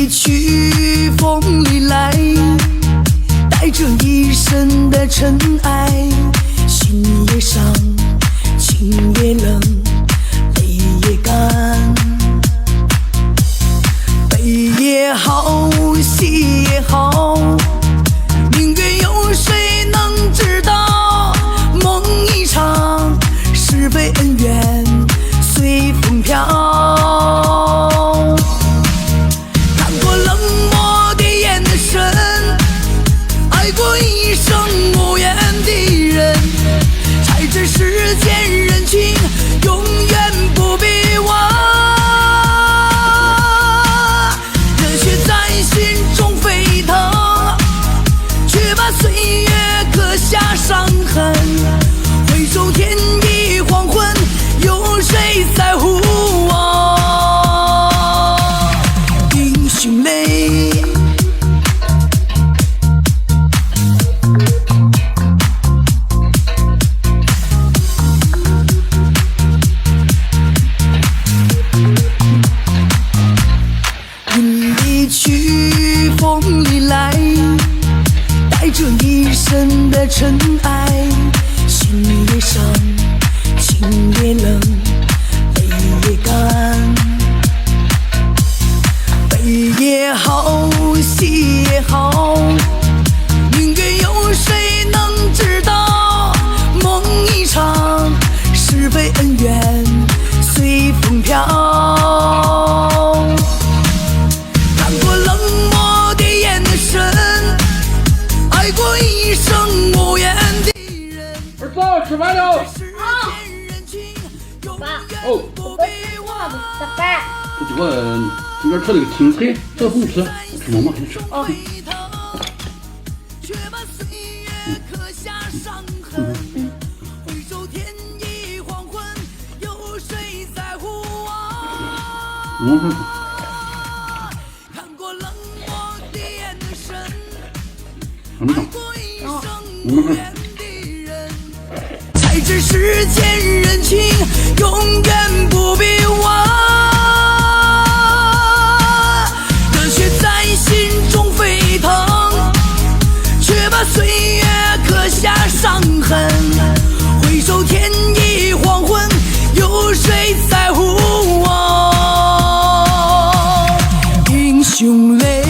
去风里来，带着一身的尘埃，心也伤，情也冷，泪也干，悲也好，喜也好，明月有谁能知道？梦一场，是非恩怨随风飘。看过冷漠的眼神，爱过一生无言的人，才知世间人情永远不比我。热血在心中沸腾，却把岁月刻下伤痕。回首天已黄昏，有谁在乎我？英雄泪。云里去，风里来，带着一身的尘埃，心也伤，情也冷，泪也干，悲也好，喜也好，明月有谁能知道？梦一场，是非恩怨随风飘。看过冷漠的眼神，爱过一生无言的人。儿子，吃饭了。爸，哦，我不吃话的饭。这几个今天吃了个青菜，这不吃，吃妈妈给你吃。哦。才知世间人情永远不比我。热血在心中沸腾，却把岁月刻下伤痕。回首天已黄昏，有谁在乎我？英雄泪。